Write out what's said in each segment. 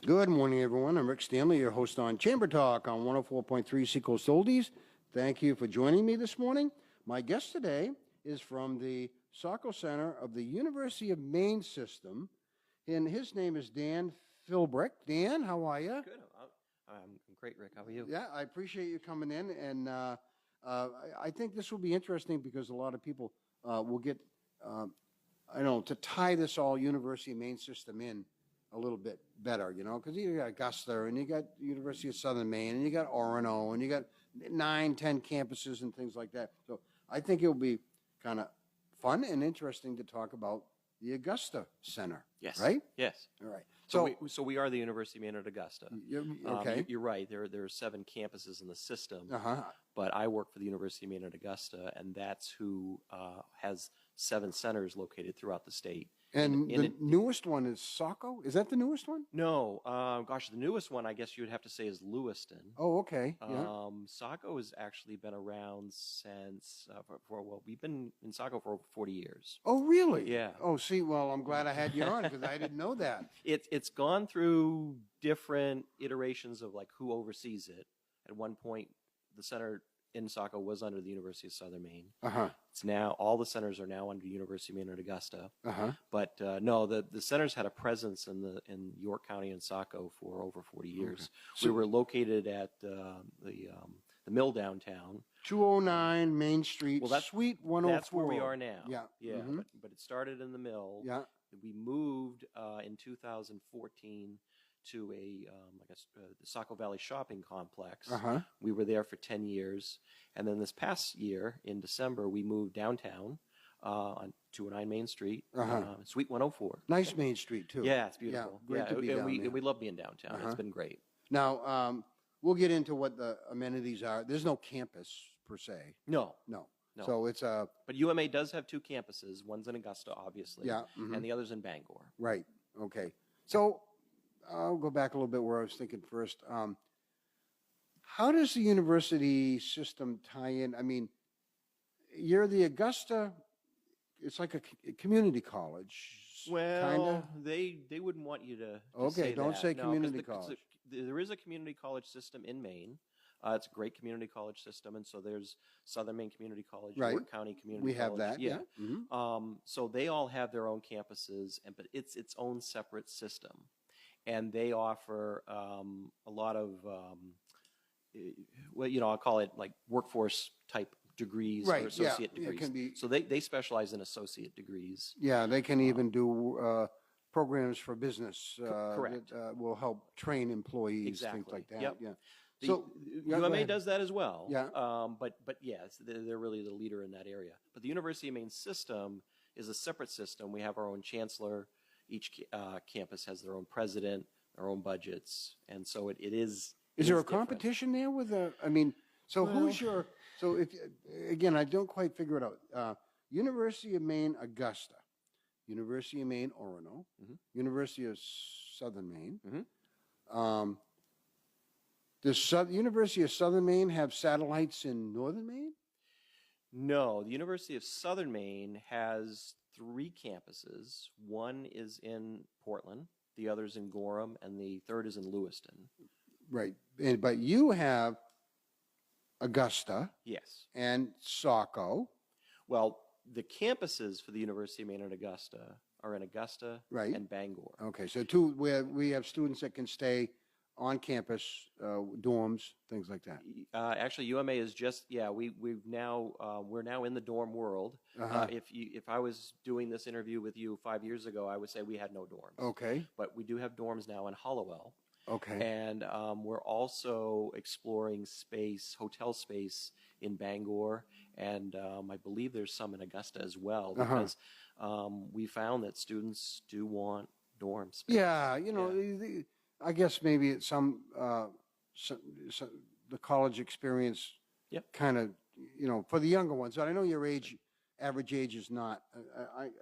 Good morning, everyone. I'm Rick Stanley, your host on Chamber Talk on 104.3 Seacoast Oldies. Thank you for joining me this morning. My guest today is from the Saco Center of the University of Maine system, and his name is Dan Philbrick. Dan, how are you? Good. I'm great, Rick. How are you? Yeah, I appreciate you coming in, and I think this will be interesting because a lot of people will get, to tie this all University of Maine system in a little bit better, because you got Augusta, and you got University of Southern Maine, and you got Orono, and you got 9, 10 campuses and things like that. So I think it will be kind of fun and interesting to talk about the Augusta Center. Yes. Right? Yes. All right. So we are the University of Maine at Augusta. Okay. You're right. There are 7 campuses in the system. Uh-huh. But I work for the University of Maine at Augusta, and that's who has 7 centers located throughout the state. And the newest one is Saco? Is that the newest one? No. The newest one, I guess you would have to say, is Lewiston. Oh, okay. Yeah. Saco has actually been around since, we've been in Saco for over 40 years. Oh, really? Yeah. Oh, see, well, I'm glad I had you on because I didn't know that. It's gone through different iterations of like who oversees it. At one point, the center in Saco was under the University of Southern Maine. Uh-huh. It's now, all the centers are now under the University of Maine at Augusta. Uh-huh. But no, the centers had a presence in York County and Saco for over 40 years. Okay. So we were located at the mill downtown. 209 Main Street, Well, Suite 104. That's where we are now. Yeah. Yeah. Mm-hmm. But it started in the mill. Yeah. We moved in 2014 to the Saco Valley Shopping Complex. Uh-huh. We were there for 10 years. And then this past year, in December, we moved downtown on 209 Main Street, Suite 104. Nice Main Street, too. Yeah, it's beautiful. Yeah, great to be down there. We love being downtown. It's been great. Now, we'll get into what the amenities are. There's no campus, per se. No. So it's a... But UMA does have 2 campuses. One's in Augusta, obviously. Yeah. And the other's in Bangor. Right. Okay. So I'll go back a little bit where I was thinking first. How does the university system tie in? I mean, you're the Augusta, it's like a community college. Well, they wouldn't want you to okay, say don't that. say No, community college. There is a community college system in Maine. It's a great community college system, and so there's Southern Maine Community College, Right. York County Community We College. have that, yeah. Mm-hmm. So they all have their own campuses, but it's its own separate system. And they offer a lot of, I'll call it like workforce type degrees Right, or associate yeah, it degrees. can be- So they specialize in associate degrees. Yeah, they can even do programs for business correct. that will help train employees, Exactly. things like that. Yep. Yeah. So go UMA ahead. does that as well. Yeah. But yes, they're really the leader in that area. But the University of Maine system is a separate system. We have our own chancellor. Each campus has their own president, their own budgets, and so it is. Is there a different. competition there with who's your, so if, again, I don't quite figure it out. University of Maine, Augusta, University of Maine, Orono, University of Southern Maine. Does University of Southern Maine have satellites in Northern Maine? No, the University of Southern Maine has 3 campuses. One is in Portland, the other's in Gorham, and the third is in Lewiston. Right, but you have Augusta. Yes. And Saco. Well, the campuses for the University of Maine at Augusta are in Augusta Right. and Bangor. Okay, so 2 where we have students that can stay on campus, dorms, things like that. Actually, UMA is just we're now in the dorm world. If I was doing this interview with you 5 years ago, I would say we had no dorms. Okay. But we do have dorms now in Hollowell. Okay. And we're also exploring hotel space in Bangor, and I believe there's some in Augusta as well, because we found that students do want dorm space. Yeah, I guess maybe it's some the college experience kind of, for the younger ones. I know your average age is not,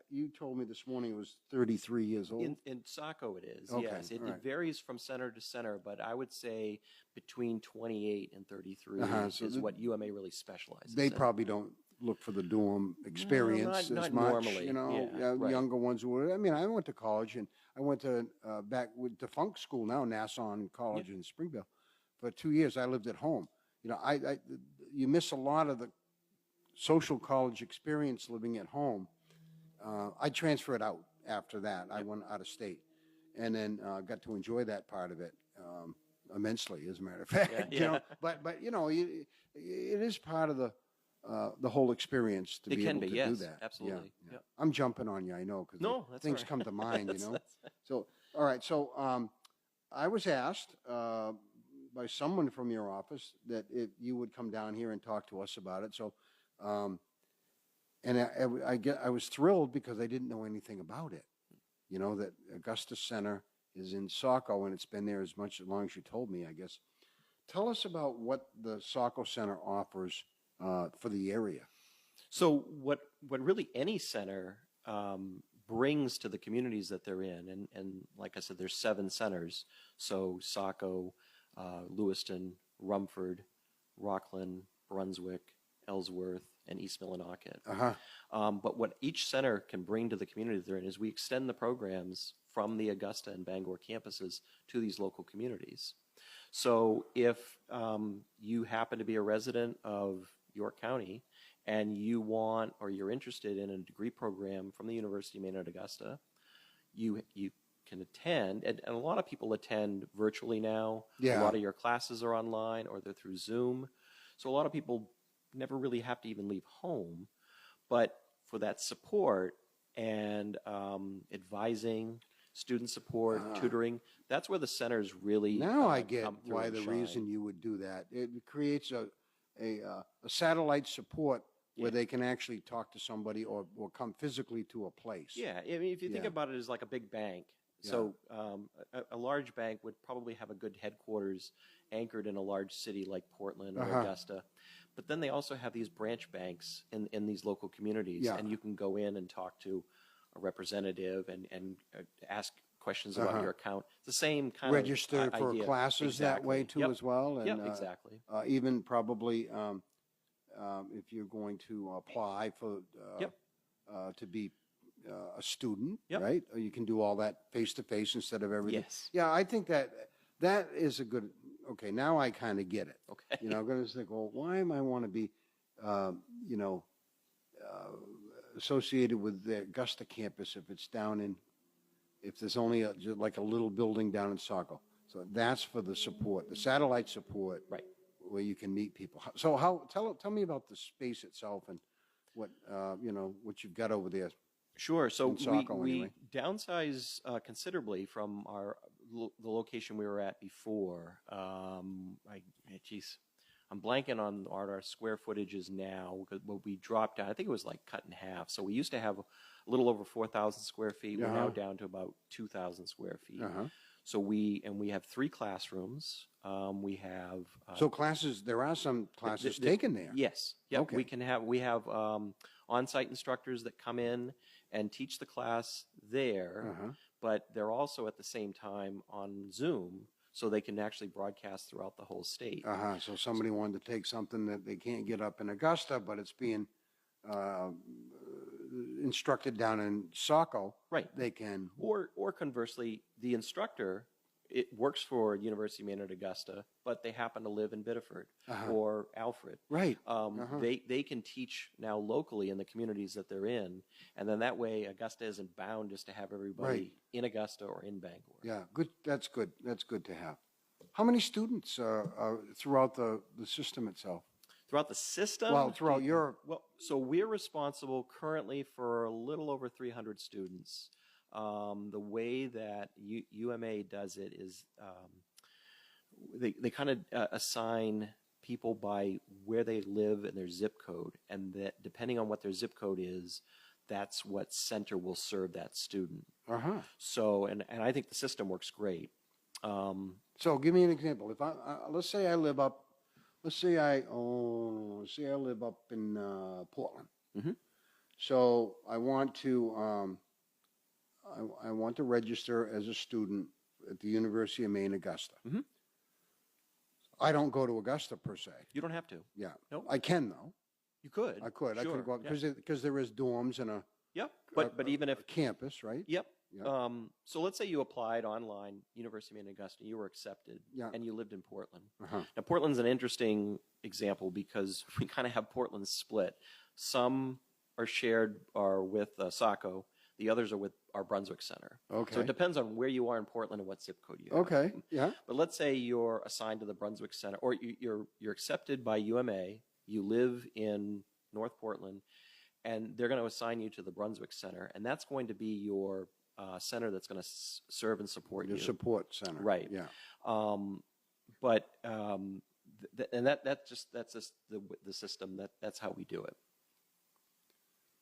you told me this morning it was 33 years old. In Saco it is, Okay, yes. It all right. varies from center to center, but I would say between 28 and 33 is what UMA really specializes They in. probably don't look for the dorm experience not as much, normally. you know, Yeah, right. younger ones would. I mean, I went to college and I went to back with defunct school now, Nassau College in Springville. For 2 years, I lived at home. You know, you miss a lot of the social college experience living at home. I transferred out after that. I went out of state, and then got to enjoy that part of it immensely, as a matter of fact. Yeah, You yeah. know, but you know, it is part of the whole experience to It be can able be, to yes, do that. absolutely. Yeah. I'm jumping on you, I know, because No, that's things all right. come to mind. You know. That's- So, all right. So, I was asked by someone from your office that if you would come down here and talk to us about it. So, and I was thrilled because I didn't know anything about it. You know, that Augusta Center is in Saco and it's been there as long as you told me, I guess. Tell us about what the Saco Center offers for the area. So what really any center brings to the communities that they're in, and like I said, there's 7 centers. So Saco, Lewiston, Rumford, Rockland, Brunswick, Ellsworth, and East Millinocket. But what each center can bring to the community that they're in is we extend the programs from the Augusta and Bangor campuses to these local communities. So if you happen to be a resident of York County and you want or you're interested in a degree program from the University of Maine at Augusta, you can attend, and a lot of people attend virtually now. Yeah. A lot of your classes are online or they're through Zoom. So a lot of people never really have to even leave home. But for that support and advising, student support, tutoring, that's where the centers really Now I get come through why and the shine. reason you would do that. It creates a satellite support where they can actually talk to somebody or come physically to a place. Yeah, I mean, if you think Yeah. about it as like a big bank, so a large bank would probably have a good headquarters anchored in a large city like Portland or Augusta. But then they also have these branch banks in these local communities, Yeah. and you can go in and talk to a representative and ask questions about your account. It's the same kind Register of for idea. that way Exactly. too Yep. as well. And, Yep, exactly. Even probably if you're going to apply for to be a student, Yep. right? You can do all that face to face instead of everything. Yes. Yeah, I think that is a good. Okay, now I kind of get it. Okay. You know, I'm going to think, well, why am I want to be, you know, associated with the Augusta campus if it's down in, if there's only like a little building down in Saco. So that's for the support, the satellite support, Right. where you can meet people. So tell me about the space itself and what you know, what you've got over there. Sure. So In Saco, we anyway. downsize considerably from the location we were at before. Geez, I'm blanking on what our square footage is now. What we dropped down, I think it was like cut in half. So we used to have a little over 4,000 square feet. We're now down to about 2,000 square feet. So we have 3 classrooms. We have So classes, there are some classes taken there. Yes. Yep. Okay. We have on-site instructors that come in and teach the class there, but they're also at the same time on Zoom, so they can actually broadcast throughout the whole state. So somebody wanted to take something that they can't get up in Augusta, but it's being instructed down in Saco. Right. They can. Or conversely, the instructor, it works for University of Maine at Augusta, but they happen to live in Biddeford or Alfred. Right. They can teach now locally in the communities that they're in, and then that way Augusta isn't bound just to have everybody in Augusta or in Bangor. Yeah, good. That's good. That's good to have. How many students are throughout the system itself? Throughout the system? Well, throughout your. Well, so we're responsible currently for a little over 300 students. The way that UMA does it is they kind of assign people by where they live and their zip code, and that depending on what their zip code is, that's what center will serve that student. So, and I think the system works great. So give me an example. If let's say I live up, let's say I live up in Portland. So I want to I want to register as a student at the University of Maine, Augusta. I don't go to Augusta per se. You don't have to. Yeah. Nope. I can though. You could. I could Sure. go out, Yeah. because there is dorms and Yep. But even if, a campus, right? yep. Yeah. So let's say you applied online, University of Maine, Augusta, you were accepted, Yeah. and you lived in Portland. Uh-huh. Now, Portland's an interesting example because we kind of have Portland split. Some are with Saco, the others are with our Brunswick Center. So Okay. it depends on where you are in Portland and what zip code you have. Okay, yeah, But let's say you're assigned to the Brunswick Center, or you're accepted by UMA, you live in North Portland, and they're going to assign you to the Brunswick Center, and that's going to be your center that's going to serve and support your you. support center. Right. Yeah. But and that's just the system that's how we do it.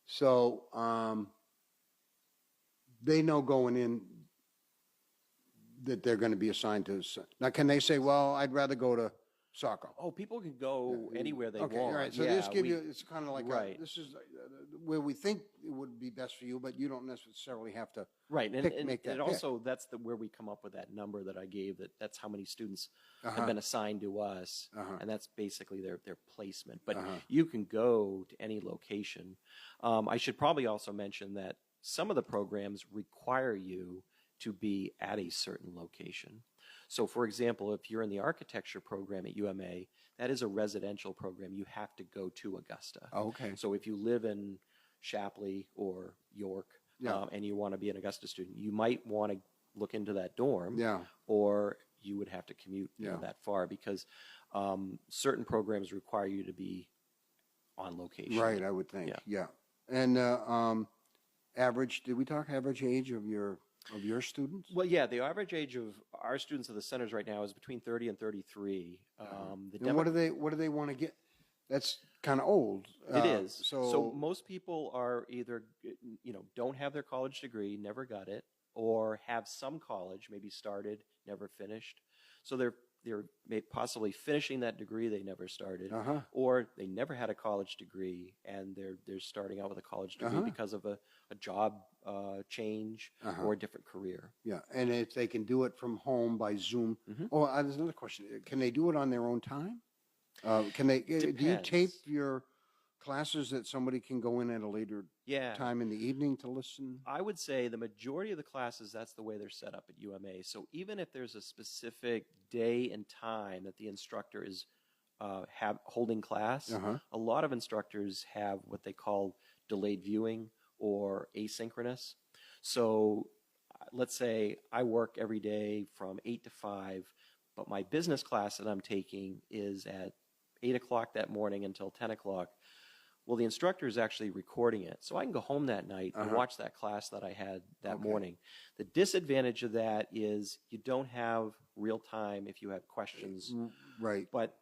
So, they know going in that they're going to be assigned to, now, can they say, well, I'd rather go to Saco? Oh, people can go anywhere they Okay, want. all right, so Yeah, they just give you, it's kind of like, right. this is where we think it would be best for you, but you don't necessarily have to. Right, and make that and pick. also that's where we come up with that number that I gave. That's how many students Uh-huh. have been assigned to us, Uh-huh. and that's basically their placement. But Uh-huh. you can go to any location. I should probably also mention that some of the programs require you to be at a certain location. So, for example, if you're in the architecture program at UMA, that is a residential program. You have to go to Augusta. Oh, okay. So if you live in Shapley or York, Yeah. and you want to be an Augusta student, you might want to look into that dorm, Yeah. or you would have to commute Yeah. that far because certain programs require you to be on location. Right, I would think, Yeah. yeah. And, did we talk average age of your students? Well, yeah, the average age of our students at the centers right now is between 30 and 33. And what do they want to get? That's kind of old. It is. So, So most people are either, don't have their college degree, never got it, or have some college, maybe started, never finished. So they're possibly finishing that degree they never started, Uh-huh. or they never had a college degree and they're starting out with a college degree Uh-huh. because of a job change Uh-huh. or a different career. yeah, and if they can do it from home by Zoom. Mhm. Oh, there's another question. Can they do it on their own time? Do you tape Depends. your classes that somebody can go in at a later Yeah. time in the evening to listen? I would say the majority of the classes, that's the way they're set up at UMA. So even if there's a specific day and time that the instructor is holding class, Uh-huh. a lot of instructors have what they call delayed viewing or asynchronous. So let's say I work every day from 8 to 5, but my business class that I'm taking is at 8 o'clock that morning until 10 o'clock. Well, the instructor is actually recording it. So I can go home that night and Uh-huh. watch that class that I had that Okay. morning. The disadvantage of that is you don't have real time if you have questions. Right. But,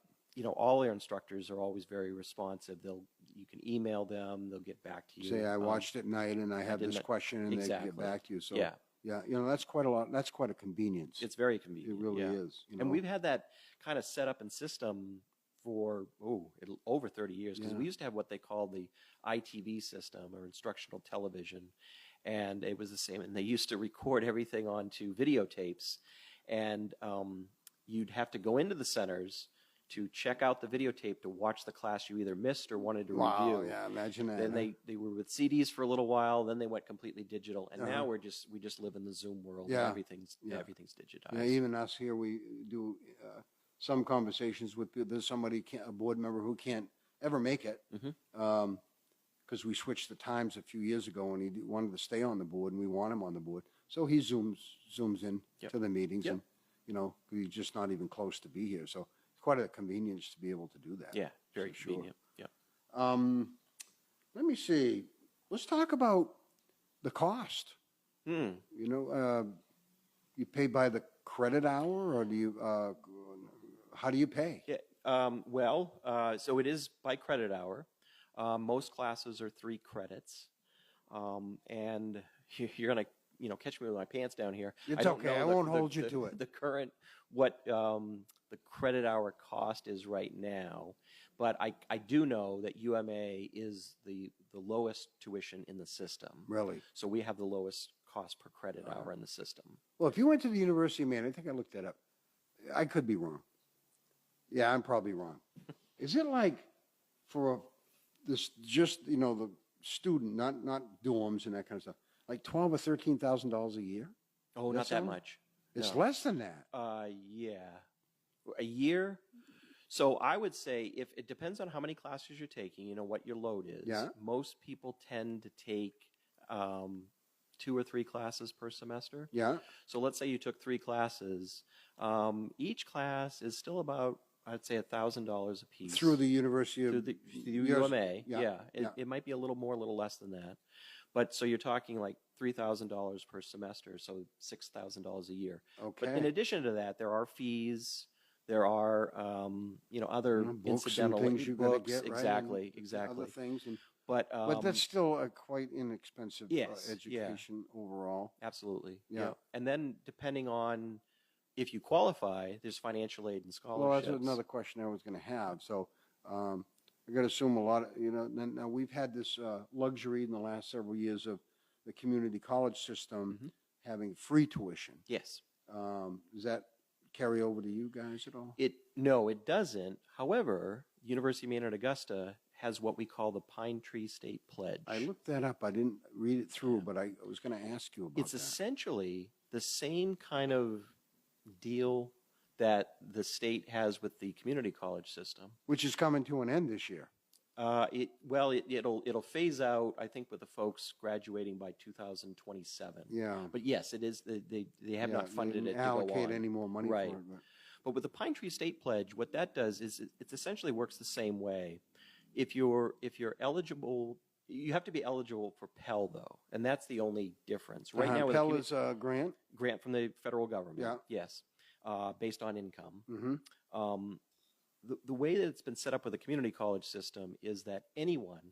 all our instructors are always very responsive. You can email them, they'll get back to you. Say, I watched at night and I have this didn't- question, and they get exactly. back to you. So, Yeah. yeah, that's quite a lot. That's quite a convenience. It's very It convenient. really yeah. is. And we've had that kind of set up and system for over 30 years because Yeah. we used to have what they called the ITV system or instructional television, and it was the same. And they used to record everything onto videotapes, and you'd have to go into the centers to check out the videotape to watch the class you either missed or wanted to Wow, review. yeah, imagine that. Then huh? they were with CDs for a little while, then they went completely digital, and Uh-huh. now we just live in the Zoom world. Yeah. Everything's Yeah. digitized. Yeah, even us here, we do some conversations with there's somebody, a board member who can't ever make it. Mhm. Because we switched the times a few years ago and he wanted to stay on the board and we want him on the board. So he zooms in Yep. to the meetings Yep. and, he's just not even close to be here. So it's quite a convenience to be able to do that. Yeah, very for sure. convenient. Yeah. Let me see. Let's talk about the cost. Hmm. You pay by the credit hour or how do you pay? Yeah. So it is by credit hour. Most classes are 3 credits, and you're gonna, catch me with my pants down here. It's I don't okay. know I won't hold you to it. The current what the credit hour cost is right now, but I do know that UMA is the lowest tuition in the system. Really? So we have the lowest cost per credit hour in the system. Well, if you went to the University of Maine, I think I looked that up. I could be wrong. Yeah, I'm probably wrong. Is it like for this just, the student, not dorms and that kind of stuff, like $12,000 or $13,000 a year? Oh, That not that sound- much. It's No. less than that. Yeah. A year? So I would say if it depends on how many classes you're taking, what your load is. Yeah. Most people tend to take 2 or 3 classes per semester. Yeah, So let's say you took 3 classes. Each class is still about, I'd say, $1,000 a piece. through the University of. Through the Yes. UMA. Yeah, Yeah. yeah. It might be a little more, a little less than that. But so you're talking like $3,000 per semester, so $6,000 a year. But in Okay. addition to that, there are fees. There are, other Books and incidental things you gotta books. get, right? Exactly, and exactly. Other things, But but that's still a quite inexpensive Yes, yeah. education overall. absolutely, Yeah. And then depending on if you qualify, there's financial aid and Well, scholarships. that's another question I was going to have. So I got to assume a lot of, now we've had this luxury in the last several years of the community college system Mhm. having free tuition. Yes. Does that carry over to you guys at all? No, it doesn't. However, University of Maine at Augusta has what we call the Pine Tree State Pledge. I looked that up. I didn't read it through, but I was going to ask you about It's that. essentially the same kind of deal that the state has with the community college system. Which is coming to an end this year. It'll phase out, I think, with the folks graduating by 2027. Yeah. But yes, it is. They have Yeah, not funded they it didn't to go allocate on. any more money Right. for it. But But with the Pine Tree State Pledge, what that does is it essentially works the same way. If you're eligible, you have to be eligible for Pell though, and that's the only difference. Right now, with Pell the is a grant. grant from the federal government. Yeah. Yes, based on income. Mm-hmm. The way that it's been set up with the community college system is that anyone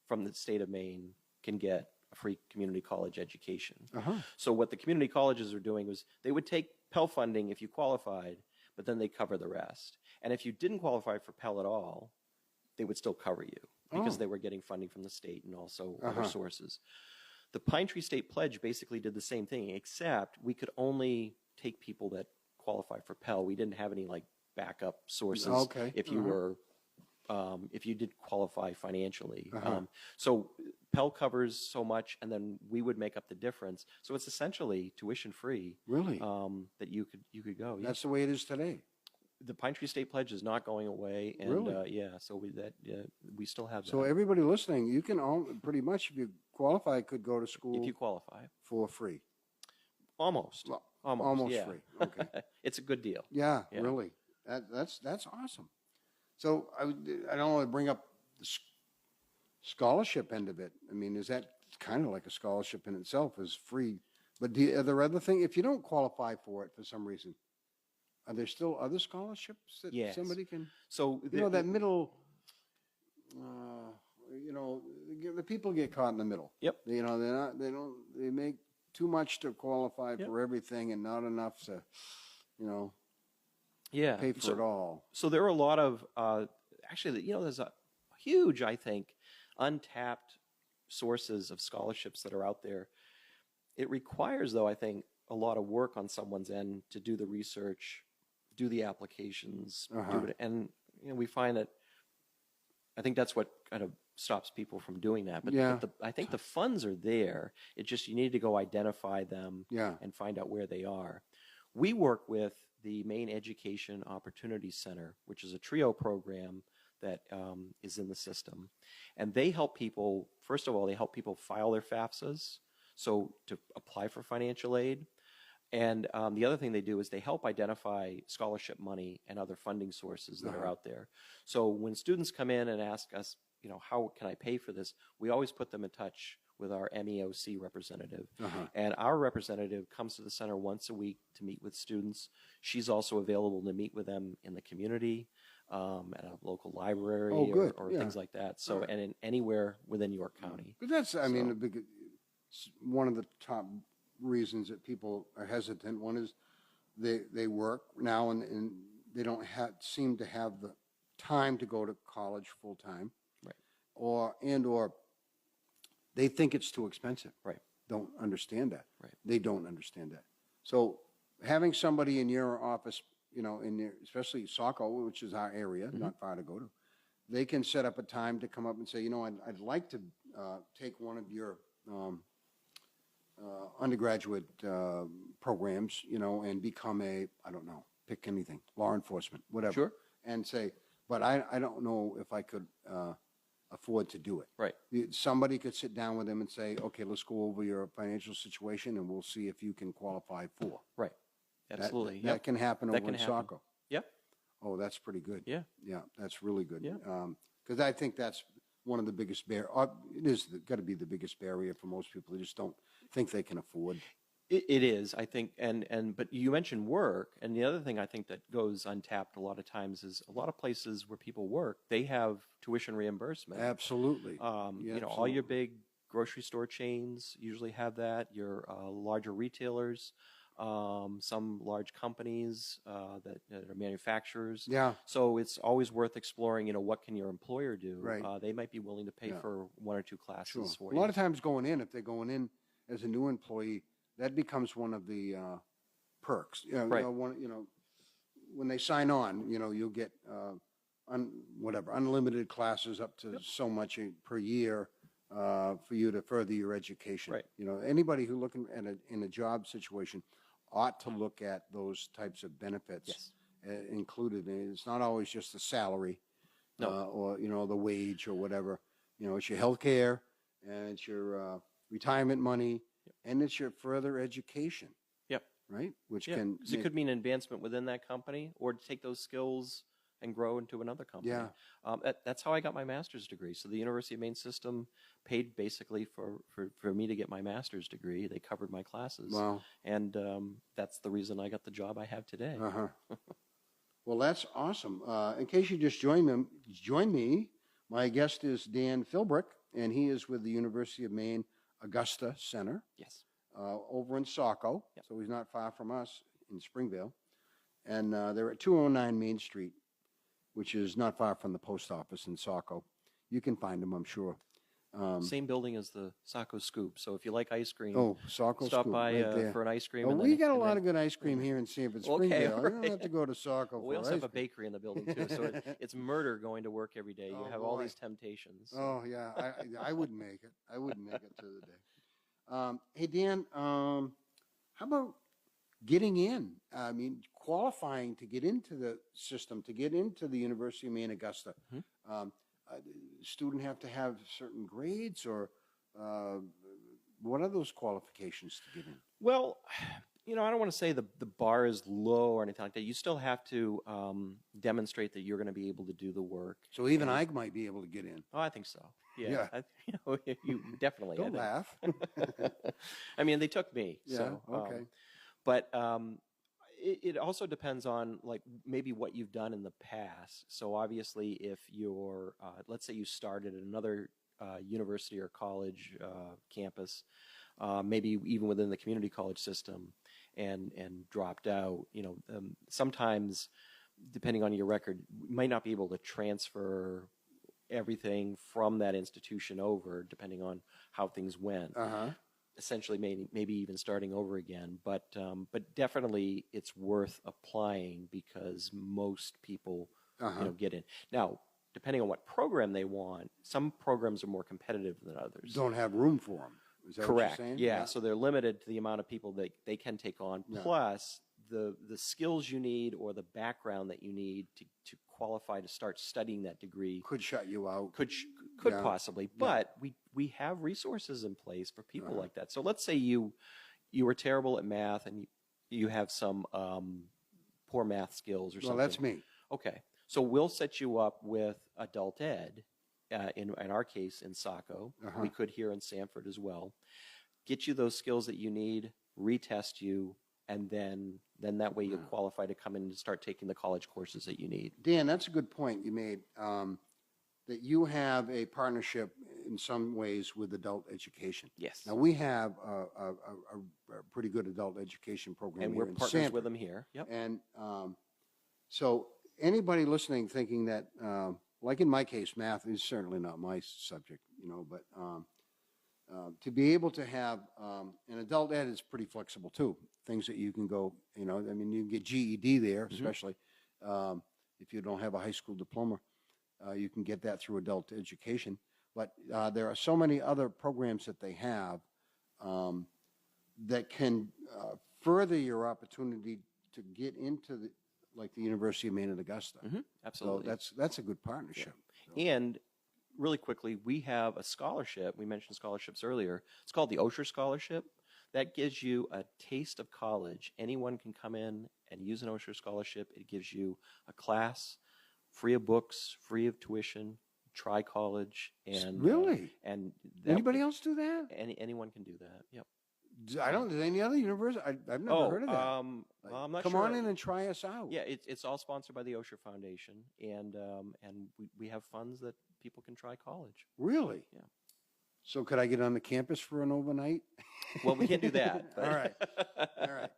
from the state of Maine can get a free community college education. Uh-huh. So what the community colleges are doing was they would take Pell funding if you qualified, but then they cover the rest. And if you didn't qualify for Pell at all, they would still cover you because Oh. they were getting funding from the state and also Uh-huh. other sources. The Pine Tree State Pledge basically did the same thing, except we could only take people that qualify for Pell. We didn't have any like backup sources Okay. if you Uh-huh. were if you did qualify financially. Uh-huh. So Pell covers so much, and then we would make up the difference. So it's essentially tuition free. Really? That you could go. Yeah. That's the way it is today. The Pine Tree State Pledge is not going away, and Really? so we still have that. So everybody listening, you can pretty much, if you qualify, could go to school if you qualify, for free. almost, Well, almost, almost yeah. free. Okay. It's a good deal. Yeah, Yeah. really. That's awesome. So I don't want to bring up the scholarship end of it. I mean, is that kind of like a scholarship in itself is free? But are there other things, if you don't qualify for it for some reason, are there still other scholarships that Yes. somebody can? So That middle, the people get caught in the middle. Yep. They make too much to qualify Yep. for everything and not enough to, yeah. pay for it all. So there are a lot of actually, there's a huge, I think, untapped sources of scholarships that are out there. It requires, though, I think, a lot of work on someone's end to do the research, do the applications, Uh-huh. do it, and we find that I think that's what kind of stops people from doing that. But, Yeah. I think the funds are there. It's just you need to go identify them Yeah. and find out where they are. We work with the Maine Education Opportunity Center, which is a TRIO program that is in the system. And they help people, first of all, they help people file their FAFSAs, so to apply for financial aid. And the other thing they do is they help identify scholarship money and other funding sources that are out there. So when students come in and ask us, how can I pay for this, we always put them in touch with our MEOC representative. Uh-huh. And our representative comes to the center once a week to meet with students. She's also available to meet with them in the community, at a local library Oh, good. or Yeah. things like that. So, All right. and in anywhere within York County. But that's, I mean, So- it's one of the top reasons that people are hesitant. One is they work now and they don't seem to have the time to go to college full time. Right. Or they think it's too expensive. Right. Don't understand that. Right. They don't understand that. So having somebody in your office, especially Saco, which is our area, Mm-hmm. not far to go to, they can set up a time to come up and say, you know, I'd like to take one of your undergraduate programs, you know, and become I don't know, pick anything, law enforcement, whatever. Sure. And say, but I don't know if I could afford to do it. Right. Somebody could sit down with them and say, okay, let's go over your financial situation and we'll see if you can qualify for. Right. Absolutely. That can happen That over can in happen. Saco. Yep. Oh, that's pretty good. Yeah. Yeah, that's really good. Yeah. Because I think that's one of the biggest it is got to be the biggest barrier for most people. They just don't think they can afford. It is, I think, but you mentioned work, and the other thing I think that goes untapped a lot of times is a lot of places where people work, they have tuition reimbursement. Absolutely. Yeah, you know, all your big grocery store chains usually have that. Your larger retailers, some large companies that are manufacturers. Yeah. So it's always worth exploring. You know, what can your employer do? Right. They might be willing to pay for one or two classes for A you. lot of times if they're going in as a new employee, that becomes one of the perks. Right. When they sign on, you know, you'll get unlimited classes up to so much per year for you to further your education. Right. You know, anybody who looking at in a job situation ought to look at those types of benefits included. And it's not always just the salary or, you know, the wage or whatever. You know, it's your health care and it's your retirement money and it's your further education. Yep. Right? Which can... it could mean advancement within that company or to take those skills and grow into another company. Yeah. That's how I got my master's degree. So the University of Maine system paid basically for me to get my master's degree. They covered my classes. Wow. And that's the reason I got the job I have today. Uh-huh. Well, that's awesome. In case you just joined me, my guest is Dan Philbrick, and he is with the University of Maine Augusta Center. Yes. Over in Saco. Yep. So he's not far from us in Springvale. And they're at 209 Main Street, which is not far from the post office in Saco. You can find them, I'm sure. Same building as the Saco Scoop. So if you like ice cream, Saco stop Scoop, by right there. for an ice cream. Oh, and we then, got a and lot then, of good ice cream here in Sanford, Okay, Springvale. You right. don't have to go to Saco we for also ice have a cream. bakery in the building too. So it's murder going to work every day. You Oh, have all boy. these temptations. Oh, yeah. I wouldn't make it. I wouldn't make it to the day. Hey, Dan, how about getting in? I mean, qualifying to get into the system, to get into the University of Maine Augusta. Mm-hmm. Student have to have certain grades or what are those qualifications to get in? Well, you know, I don't want to say the bar is low or anything like that. You still have to demonstrate that you're going to be able to do the work. So even I might be able to get in. Oh, I think so. Yeah. You know, you definitely. Don't I laugh. I mean, they took me. Yeah, So, okay. But it also depends on like maybe what you've done in the past. So obviously, if you're, let's say you started at another university or college campus, maybe even within the community college system, and dropped out, you know, sometimes depending on your record, you might not be able to transfer everything from that institution over, depending on how things went. Essentially, maybe even starting over again. But definitely, it's worth applying because most people, you know, get in. Now, depending on what program they want, some programs are more competitive than others. Don't have room for them. Is that Correct. what you're saying? Yeah. So they're limited to the amount of people that they can take on. Yeah. Plus, the skills you need or the background that you need to qualify to start studying that degree Could shut you out. could Yeah. possibly. But we have resources in place for people like that. So let's say you were terrible at math and you have some poor math skills or something. Well, that's me. Okay. So we'll set you up with adult ed, in our case in Saco. We could here in Sanford as well. Get you those skills that you need, retest you, and then that way you'll qualify to come in and start taking the college courses that you need. Dan, that's a good point you made, that you have a partnership in some ways with adult education. Yes. Now, we have a pretty good adult education program And here we're in partners Sanford. with them here. Yep. And so anybody listening thinking that, like in my case, math is certainly not my subject, you know, but to be able to have, and adult ed is pretty flexible too. Things that you can go, you know, I mean, you can get GED there, especially if you don't have a high school diploma. You can get that through adult education. But there are so many other programs that they have that can further your opportunity to get into like the University of Maine at Augusta. Absolutely. So that's a good partnership. So, And really quickly, we have a scholarship. We mentioned scholarships earlier. It's called the Osher Scholarship. That gives you a taste of college. Anyone can come in and use an Osher Scholarship. It gives you a class, free of books, free of tuition, try college. And really? And anybody else do that? Anyone can do that. Yep. I don't. Does any other university? I've never heard of that. Well, I'm not Come sure. on in and try us out. Yeah, it's all sponsored by the Osher Foundation, and we have funds that people can try college. Really? Yeah. So could I get on the campus for an overnight? Well, we can't do that. All right. All right.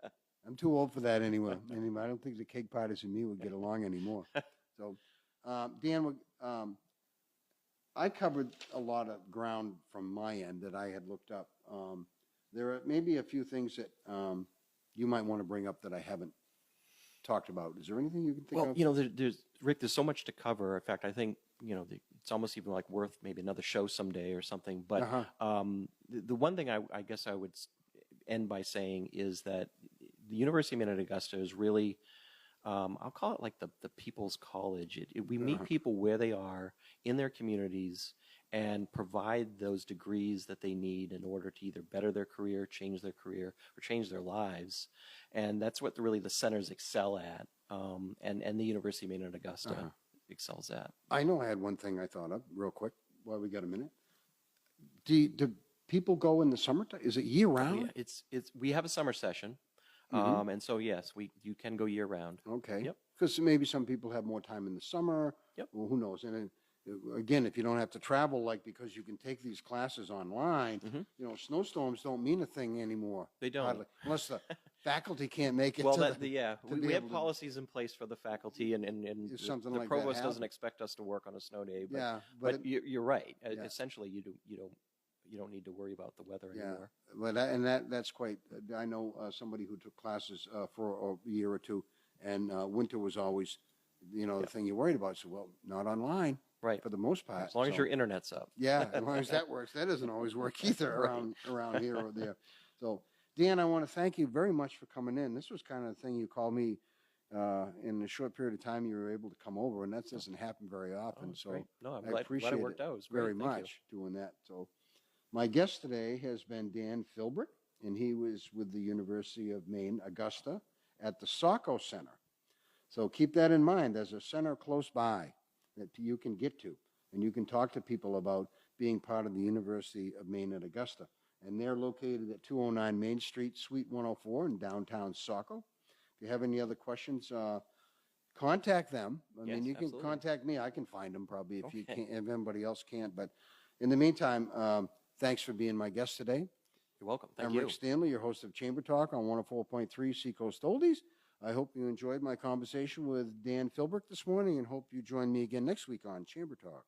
I'm too old for that anyway. I don't think the cake parties and me would get along anymore. So, Dan, I covered a lot of ground from my end that I had looked up. There are maybe a few things that you might want to bring up that I haven't talked about. Is there anything you can think of? Well, there's Rick. There's so much to cover. In fact, I think it's almost even like worth maybe another show someday or something. But the one thing I guess I would end by saying is that the University of Maine at Augusta is really, I'll call it like the people's college. We meet people where they are in their communities and provide those degrees that they need in order to either better their career, change their career, or change their lives. And that's what really the centers excel at, and the University of Maine at Augusta excels at. I know I had one thing I thought of real quick while we got a minute. Do people go in the summertime? Is it year round? Yeah, we have a summer session. And so, yes, you can go year round. Okay. Yep. Because maybe some people have more time in the summer. Yep. Well, who knows? And again, if you don't have to travel, like because you can take these classes online, snowstorms don't mean a thing anymore. They don't. Hardly, unless the faculty can't make it. Well, we we have policies in place for the faculty, and something the like that provost doesn't happen. expect us to work on a snow day. But, Yeah, but you're right. Yeah. Essentially, you don't need to worry about the weather anymore. But that's quite. I know somebody who took classes for a year or two, and winter was always, the thing you're worried about. So, well, not online, right? For the most part, as long as your internet's up. Yeah, as long as that works. That doesn't always work either around here or there. So, Dan, I want to thank you very much for coming in. This was kind of the thing you called me in a short period of time. You were able to come over, and that doesn't happen very often. So, great. No, I'm I glad appreciate it worked out. It was great. very Thank much doing that. So. My guest today has been Dan Philbrick, and he was with the University of Maine, Augusta, at the Saco Center. So keep that in mind. There's a center close by that you can get to, and you can talk to people about being part of the University of Maine at Augusta. And they're located at 209 Main Street, Suite 104 in downtown Saco. If you have any other questions, contact them. I mean, you can contact me. I can find them probably if you can't, if anybody else can't. But in the meantime, thanks for being my guest today. You're welcome. Thank I'm you. Rick Stanley, your host of Chamber Talk on 104.3 Seacoast Oldies. I hope you enjoyed my conversation with Dan Philbrick this morning and hope you join me again next week on Chamber Talk.